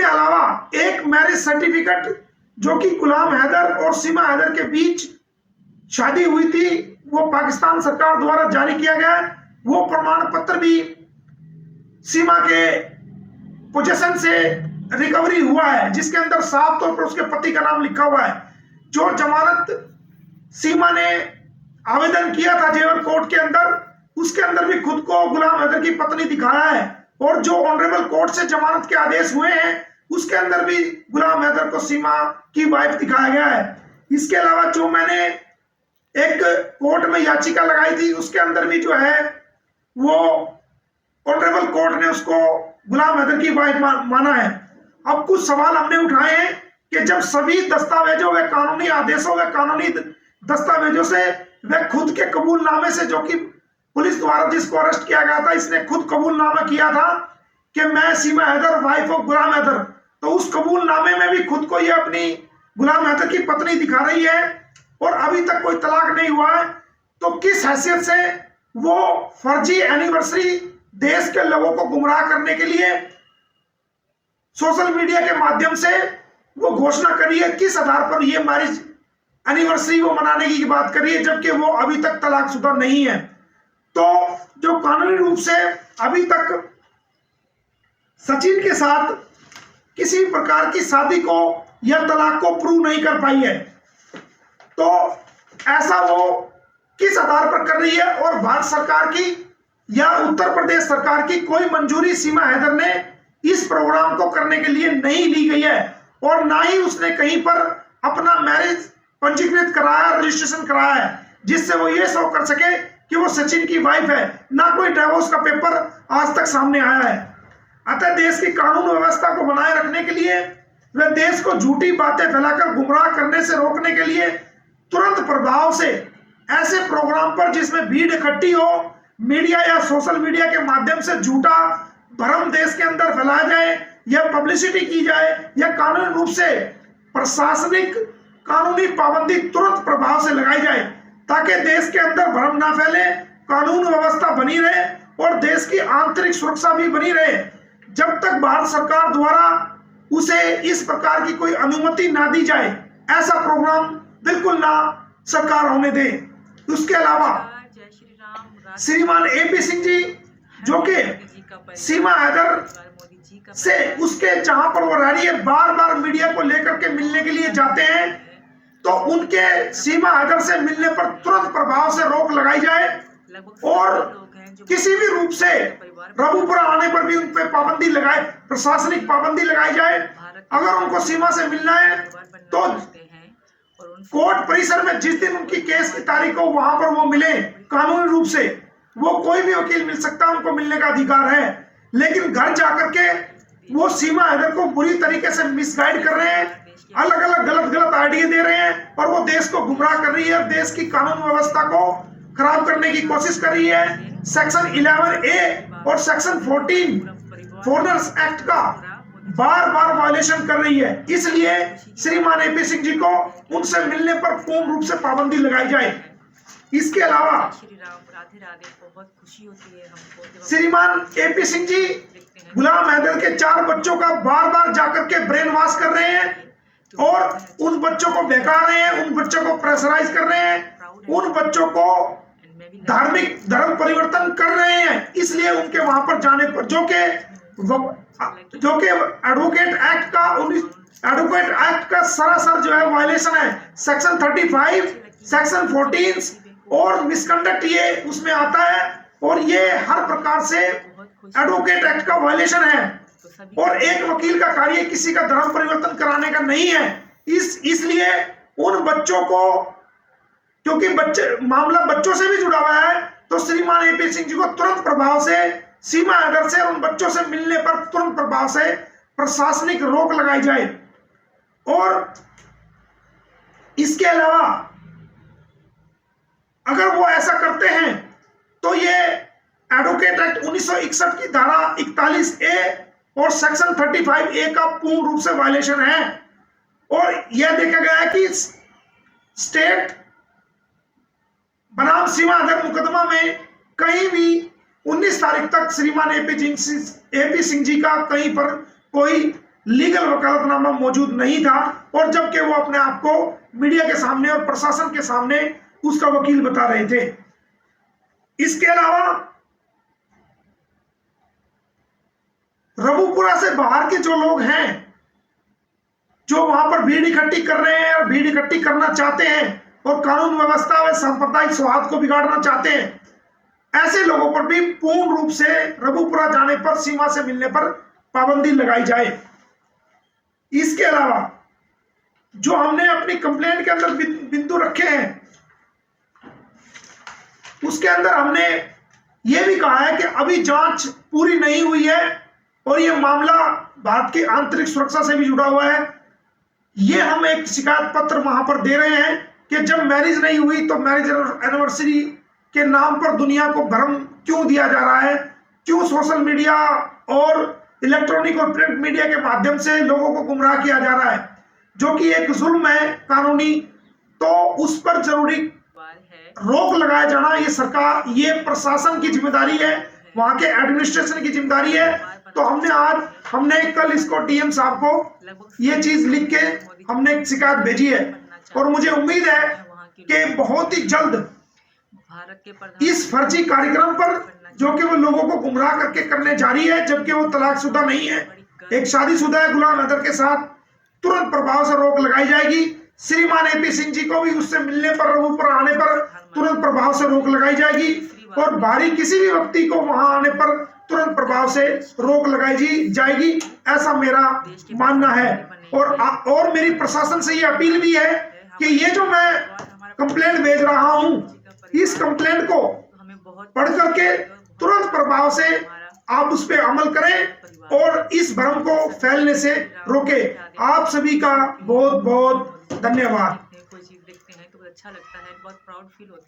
अलावा एक marriage certificate जो कि गुलाम हैदर और सीमा हैदर के बीच शादी हुई थी, वो पाकिस्तान सरकार द्वारा जारी किया गया है। वो प्रमाण पत्र भी सीमा के पोजेशन से रिकवरी हुआ है, जिसके अंदर साफ तौर पर उसके पति का नाम लिखा हुआ है। जो जमानत सीमा ने आवेदन किया था जेवर कोर्ट के अंदर, उसके अंदर भी खुद को गुलाम हैदर की पत्नी दिखाया है, और जो ऑनरेबल कोर्ट से जमानत के आदेश हुए हैं उसके अंदर भी गुलाम हैदर को सीमा की वाइफ दिखाया गया है। इसके अलावा जो मैंने एक कोर्ट में याचिका लगाई थी, उसके अंदर भी जो है वो ऑनरेबल कोर्ट ने उसको गुलाम हैदर की वाइफ माना है। अब कुछ सवाल हमने उठाए हैं कि जब सभी दस्तावेजों व कानूनी आदेशों व कानूनी दस्तावेजों से व खुद के कबूलनामे से, जो कि पुलिस द्वारा जिसको अरेस्ट किया गया था, इसने खुद कबूलनामा किया था कि मैं सीमा हैदर वाइफ ऑफ गुलाम हैदर, तो उस कबूलनामे में भी खुद को ये अपनी गुलाम हैदर की पत्नी दिखा रही है, और अभी तक कोई तलाक नहीं हुआ है। तो किस हैसियत से वो फर्जी एनिवर्सरी देश के लोगों को गुमराह करने के लिए सोशल मीडिया के माध्यम से वो घोषणा करी है, किस आधार पर ये मैरिज एनिवर्सरी वो मनाने की बात करी है, जबकि वो अभी तक तलाकशुदा नहीं है। तो जो कानूनी रूप से अभी तक सचिन के साथ किसी प्रकार की शादी को या तलाक को प्रूव नहीं कर पाई है, तो ऐसा वो किस आधार पर कर रही है, और भारत सरकार की या उत्तर प्रदेश सरकार की कोई मंजूरी सीमा हैदर ने इस प्रोग्राम को करने के लिए नहीं ली गई है, और ना ही उसने कहीं पर अपना मैरिज पंजीकृत कराया, रजिस्ट्रेशन कराया है, जिससे वो ये शो कर सके कि वो सचिन की वाइफ है। ना कोई डिवोर्स का पेपर आज तक सामने आया है। अतः देश की कानून व्यवस्था को बनाए रखने के लिए व देश को झूठी बातें फैलाकर गुमराह करने से रोकने के लिए तुरंत प्रभाव से ऐसे प्रोग्राम पर जिसमें भीड़ इकट्ठी हो, मीडिया या सोशल मीडिया के माध्यम से झूठा भ्रम देश के अंदर फैलाया जाए या पब्लिसिटी की जाए, या कानूनी रूप से प्रशासनिक कानूनी पाबंदी तुरंत प्रभाव से लगाई जाए, ताकि देश के अंदर भ्रम ना फैले, कानून व्यवस्था बनी रहे और देश की आंतरिक सुरक्षा भी बनी रहे। जब तक भारत सरकार द्वारा उसे इस प्रकार की कोई अनुमति ना दी जाए, ऐसा प्रोग्राम बिल्कुल ना सरकार होने दे। उसके अलावा श्रीमान एपी सिंह जी, जो कि सीमा हैदर से उसके जहां पर वो रह रही है, बार बार मीडिया को लेकर के मिलने के लिए जाते हैं, तो उनके सीमा हैदर से मिलने पर तुरंत प्रभाव से रोक लगाई जाए, और किसी भी रूप से रघुपुरा आने पर भी उन पर पाबंदी लगाए, प्रशासनिक पाबंदी लगाई जाए। अगर उनको सीमा से मिलना है तो कोर्ट परिसर में जिस दिन उनकी केस की तारीख हो वहां पर वो मिले, कानूनी रूप से वो कोई भी वकील मिल सकता है, उनको मिलने का अधिकार है। लेकिन घर जाकर के वो सीमा हैदर को बुरी तरीके से मिसगाइड कर रहे हैं, अलग अलग गलत आइडिया दे रहे हैं, और वो देश को गुमराह कर रही है, देश की कानून व्यवस्था को खराब करने की कोशिश कर रही है। सेक्शन 11A और सेक्शन 14 फॉरेनर्स एक्ट का बार बार वायलेशन कर रही है। इसलिए श्रीमान एपी सिंह जी को उनसे मिलने पर पूर्ण रूप से पाबंदी लगाई जाए। इसके अलावा श्रीमान एपी सिंह जी गुलाम हैदर के 4 बच्चों का बार बार जाकर के ब्रेन वॉश कर रहे हैं, और उन बच्चों को बहका रहे हैं, उन बच्चों को प्रेशराइज कर रहे हैं, उन बच्चों को धार्मिक धर्म परिवर्तन कर रहे हैं। इसलिए उनके वहां पर जाने पर जो कि एडवोकेट एक्ट का सरासर जो है वायलेशन है, सेक्शन 35, सेक्शन 14 और मिसकंडक्ट ये उसमें आता है, और ये हर प्रकार से एडवोकेट एक्ट का वायलेशन है। और एक वकील का कार्य किसी का धर्म परिवर्तन कराने का नहीं है। इसलिए उन बच्चों को, क्योंकि मामला बच्चों से भी जुड़ा हुआ है, तो श्रीमान एपी सिंह जी को तुरंत प्रभाव से सीमा हैदर से उन बच्चों से मिलने पर तुरंत प्रभाव से प्रशासनिक रोक लगाई जाए। और इसके अलावा अगर वो ऐसा करते हैं तो ये एडवोकेट एक्ट 1961 की धारा 41A और सेक्शन 35A का पूर्ण रूप से वायलेशन है। और यह देखा गया है कि स्टेट बनाम सीमा हैदर मुकदमा में कहीं भी 19 तारीख तक श्रीमान एपी सिंह जी का कहीं पर कोई लीगल वकालतनामा मौजूद नहीं था, और जबकि वो अपने आप को मीडिया के सामने और प्रशासन के सामने उसका वकील बता रहे थे। इसके अलावा रबुपुरा से बाहर के जो लोग हैं, जो वहां पर भीड़ इकट्ठी कर रहे हैं और भीड़ इकट्ठी करना चाहते हैं और कानून व्यवस्था व सांप्रदायिक सौहार्द को बिगाड़ना चाहते हैं, ऐसे लोगों पर भी पूर्ण रूप से रबुपुरा जाने पर, सीमा से मिलने पर पाबंदी लगाई जाए। इसके अलावा जो हमने अपनी कंप्लेंट के अंदर बिंदु रखे हैं, उसके अंदर हमने ये भी कहा है कि अभी जांच पूरी नहीं हुई है और ये मामला भारत की आंतरिक सुरक्षा से भी जुड़ा हुआ है। ये हम एक शिकायत पत्र वहां पर दे रहे हैं कि जब मैरिज नहीं हुई तो मैरिज एनिवर्सरी के नाम पर दुनिया को भ्रम क्यों दिया जा रहा है, क्यों सोशल मीडिया और इलेक्ट्रॉनिक और प्रिंट मीडिया के माध्यम से लोगों को गुमराह किया जा रहा है, जो कि एक जुल्म है कानूनी। तो उस पर जरूरी रोक लगाया जाना, ये सरकार, ये प्रशासन की जिम्मेदारी है, वहां के एडमिनिस्ट्रेशन की जिम्मेदारी है। तो हमने कल इसको डीएम साहब को ये चीज लिख के हमने एक शिकायत भेजी है, और मुझे उम्मीद है कि बहुत ही जल्द इस फर्जी कार्यक्रम पर, जो कि वो लोगों को गुमराह करके करने जा रही है, जबकि वो तलाकशुदा नहीं है, एक शादीशुदा है गुलाम हैदर के साथ, तुरंत प्रभाव से रोक लगाई जाएगी। श्रीमान एपी सिंह जी को भी उससे मिलने पर, रबुपुरा आने पर तुरंत प्रभाव से रोक लगाई जाएगी, और बाहरी किसी भी व्यक्ति को वहां आने पर तुरंत प्रभाव से रोक लगाई जाएगी, ऐसा मेरा मानना है। और मेरी प्रशासन से ये अपील भी है कि ये जो मैं कंप्लेंट भेज रहा हूं, इस कंप्लेंट को पढ़ करके तुरंत प्रभाव से आप उस पर अमल करें और इस भ्रम को फैलने से रोकें। आप सभी का बहुत बहुत धन्यवाद। कोई चीज देखते हैं तो अच्छा लगता है, बहुत प्राउड फील होता है।